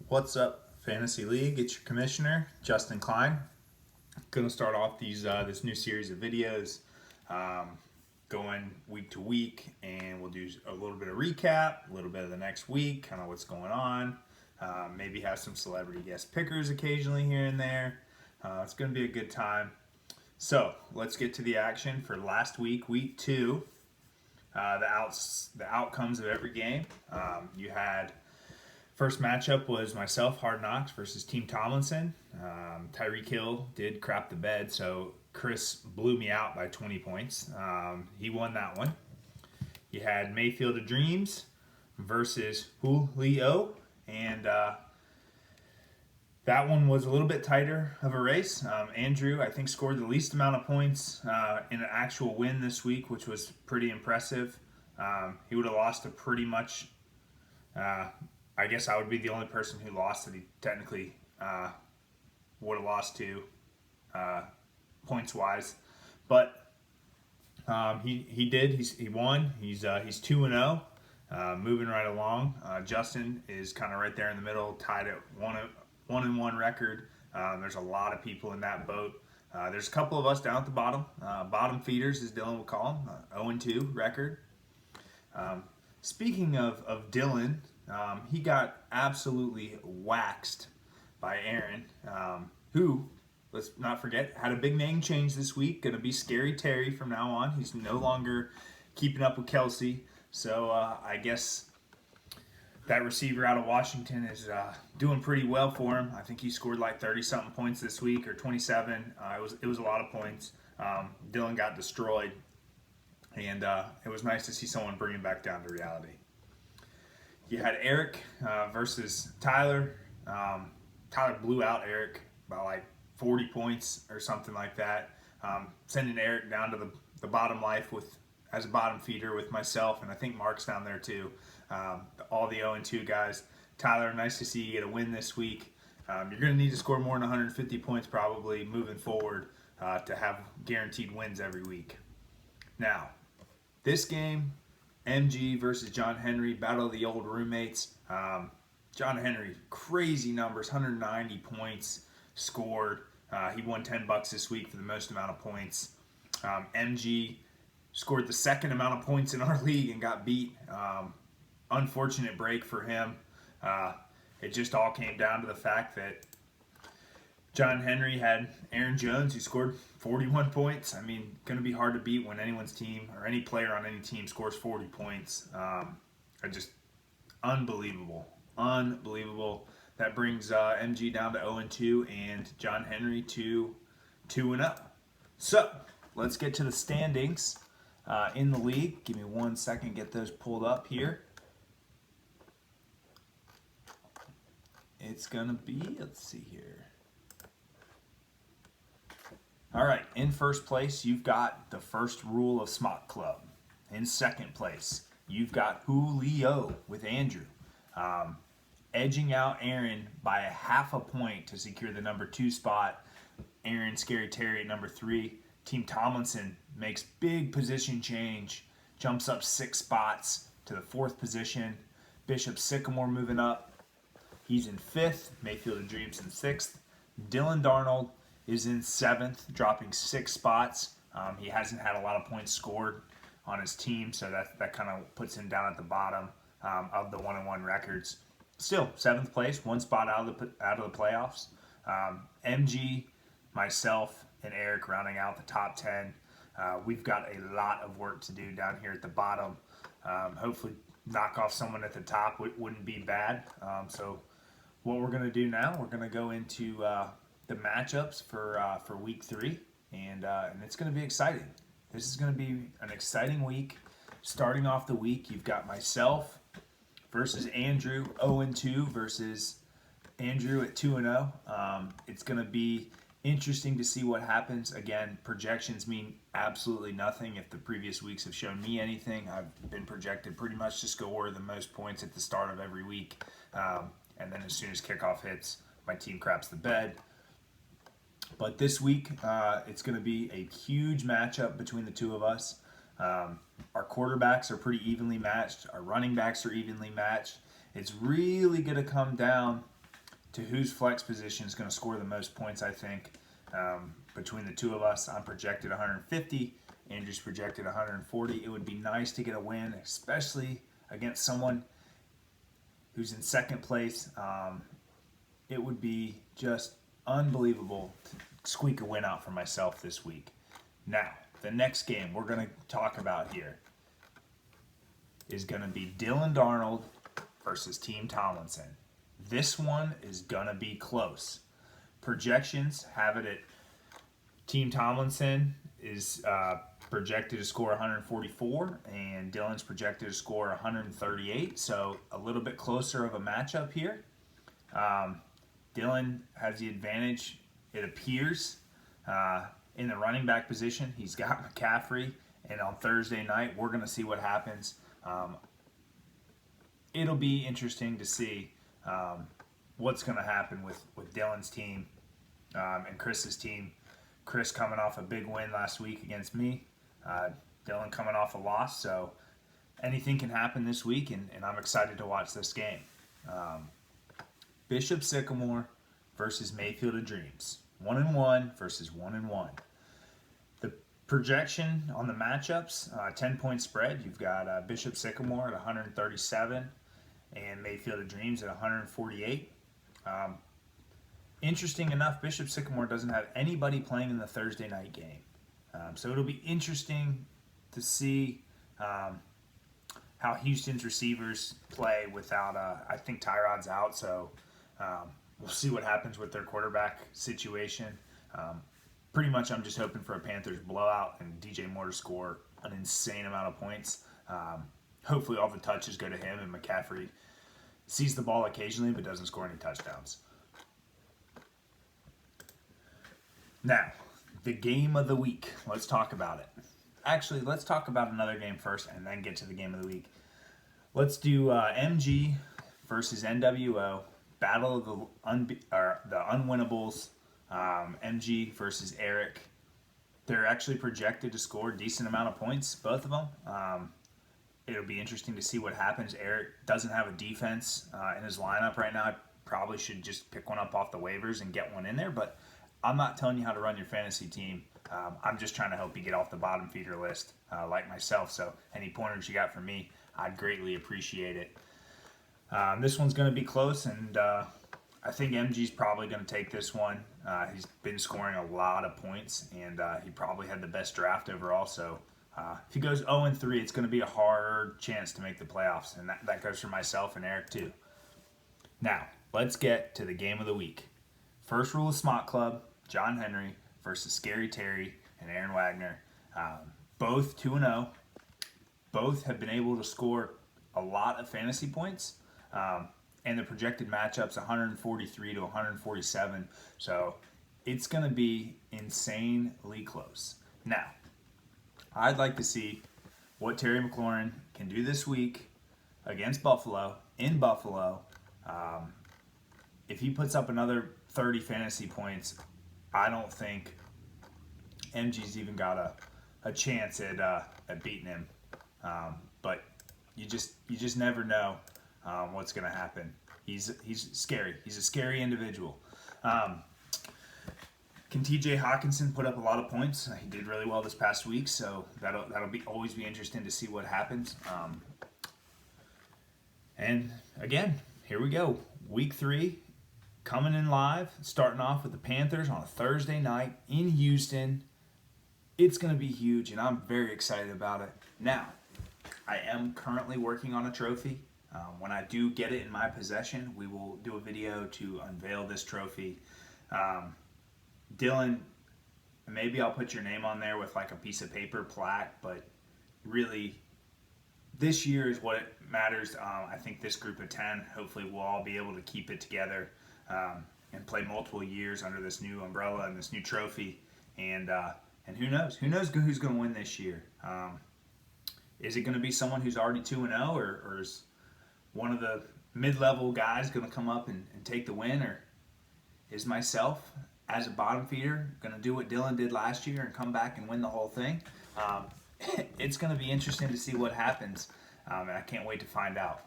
What's up, Fantasy League? It's your commissioner, Justin Klein. Going to start off this new series of videos, going week to week, and we'll do a little bit of recap, a little bit of the next week, kind of what's going on. Maybe have some celebrity guest pickers occasionally here and there. It's going to be a good time. So let's get to the action for last week, week 2. The outcomes of every game. You had First matchup was myself, Hard Knocks, versus Team Tomlinson. Tyreek Hill did crap the bed, so Chris blew me out by 20 points. He won that one. You had Mayfield of Dreams versus Julio, and that one was a little bit tighter of a race. Andrew, I think, scored the least amount of points in an actual win this week, which was pretty impressive. He would have lost to pretty much... I guess I would be the only person who lost that he technically would have lost to points wise, but he did. He won. He's 2-0, moving right along. Justin is kind of right there in the middle, tied at 1-1 record. There's a lot of people in that boat. There's a couple of us down at the bottom. Bottom feeders, as Dylan will call them. 0-2 record. Speaking of Dylan. He got absolutely waxed by Aaron, who, let's not forget, had a big name change this week. Going to be Scary Terry from now on. He's no longer keeping up with Kelsey. So I guess that receiver out of Washington is doing pretty well for him. I think he scored like 30-something points this week, or 27. It was a lot of points. Dylan got destroyed, and it was nice to see someone bring him back down to reality. You had Eric versus Tyler. Tyler blew out Eric by like 40 points or something like that, sending Eric down to the bottom life as a bottom feeder with myself, and I think Mark's down there too. All the 0-2 guys. Tyler, nice to see you get a win this week. You're going to need to score more than 150 points probably moving forward to have guaranteed wins every week. Now, this game... MG versus John Henry, battle of the old roommates. John Henry, crazy numbers, 190 points scored. He won $10 this week for the most amount of points. MG scored the second amount of points in our league and got beat. Unfortunate break for him. It just all came down to the fact that John Henry had Aaron Jones, who scored 41 points. I mean, going to be hard to beat when anyone's team or any player on any team scores 40 points. Just unbelievable. Unbelievable. That brings MG down to 0-2 and John Henry to 2-0. So, let's get to the standings in the league. Give me 1 second, get those pulled up here. It's going to be, let's see here. All right, in first place, you've got the first rule of Smock Club. In second place, you've got Julio with Andrew. Edging out Aaron by a half a point to secure the number 2 spot. Aaron Scary Terry at number 3. Team Tomlinson makes big position change, jumps up 6 spots to the 4th position. Bishop Sycamore moving up. He's in 5th. Mayfield of Dreams in 6th. Dylan Darnold is in 7th, dropping 6 spots. He hasn't had a lot of points scored on his team, so that kind of puts him down at the bottom of the 1-1 records. Still, 7th place, 1 spot out of the playoffs. MG, myself, and Eric rounding out the top 10. We've got a lot of work to do down here at the bottom. Hopefully, knock off someone at the top wouldn't be bad. So, what we're going to do now, we're going to go into the matchups for week 3, and it's going to be exciting. This is going to be an exciting week. Starting off the week, you've got myself versus Andrew, 0-2 versus Andrew at 2-0. It's going to be interesting to see what happens. Again, projections mean absolutely nothing. If the previous weeks have shown me anything, I've been projected pretty much to score the most points at the start of every week, and then as soon as kickoff hits, my team craps the bed. But this week, it's going to be a huge matchup between the two of us. Our quarterbacks are pretty evenly matched. Our running backs are evenly matched. It's really going to come down to whose flex position is going to score the most points, I think. Between the two of us, I'm projected 150. Andrew's projected 140. It would be nice to get a win, especially against someone who's in second place. It would be just unbelievable to squeak a win out for myself this week. Now, the next game we're going to talk about here is going to be Dylan Darnold versus Team Tomlinson. This one is going to be close. Projections have it at Team Tomlinson is projected to score 144, and Dylan's projected to score 138, so a little bit closer of a matchup here. Dylan has the advantage, it appears, in the running back position. He's got McCaffrey, and on Thursday night, we're going to see what happens. It'll be interesting to see what's going to happen with Dylan's team and Chris's team. Chris coming off a big win last week against me. Dylan coming off a loss, so anything can happen this week, and I'm excited to watch this game. Bishop Sycamore versus Mayfield of Dreams. 1-1 versus 1-1. The projection on the matchups, 10-point spread. You've got Bishop Sycamore at 137 and Mayfield of Dreams at 148. Interesting enough, Bishop Sycamore doesn't have anybody playing in the Thursday night game. So it'll be interesting to see how Houston's receivers play without, I think Tyrod's out, so we'll see what happens with their quarterback situation. Pretty much I'm just hoping for a Panthers blowout and DJ Moore to score an insane amount of points. Hopefully all the touches go to him and McCaffrey sees the ball occasionally but doesn't score any touchdowns. Now, the game of the week. Let's talk about it. Actually, let's talk about another game first and then get to the game of the week. Let's do MG versus NWO. Battle of the unwinnables. MG versus Eric. They're actually projected to score a decent amount of points, both of them. It'll be interesting to see what happens. Eric doesn't have a defense in his lineup right now. I probably should just pick one up off the waivers and get one in there, but I'm not telling you how to run your fantasy team. I'm just trying to help you get off the bottom feeder list like myself. So any pointers you got from me, I'd greatly appreciate it. This one's going to be close, and I think MG's probably going to take this one. He's been scoring a lot of points, and he probably had the best draft overall. So if he goes 0-3, it's going to be a hard chance to make the playoffs, and that goes for myself and Eric too. Now, let's get to the game of the week. First rule of Smot Club, John Henry versus Scary Terry and Aaron Wagner. Both 2-0. Both have been able to score a lot of fantasy points. And the projected matchups 143 to 147. So it's going to be insanely close. Now, I'd like to see what Terry McLaurin can do this week against Buffalo, in Buffalo. If he puts up another 30 fantasy points, I don't think MG's even got a chance at beating him. But you just never know what's going to happen. He's scary. He's a scary individual. Can TJ Hawkinson put up a lot of points? He did really well this past week, so that'll always be interesting to see what happens. And again, here we go. Week 3. Coming in live, starting off with the Panthers on a Thursday night in Houston. It's going to be huge, and I'm very excited about it. Now, I am currently working on a trophy. When I do get it in my possession, we will do a video to unveil this trophy. Dylan, maybe I'll put your name on there with like a piece of paper plaque, but really, this year is what matters. I think this group of 10, hopefully we'll all be able to keep it together. And play multiple years under this new umbrella and this new trophy, and who knows who's going to win this year? Is it going to be someone who's already 2-0, or is one of the mid-level guys going to come up and take the win, or is myself as a bottom feeder going to do what Dylan did last year and come back and win the whole thing? It's going to be interesting to see what happens, and I can't wait to find out.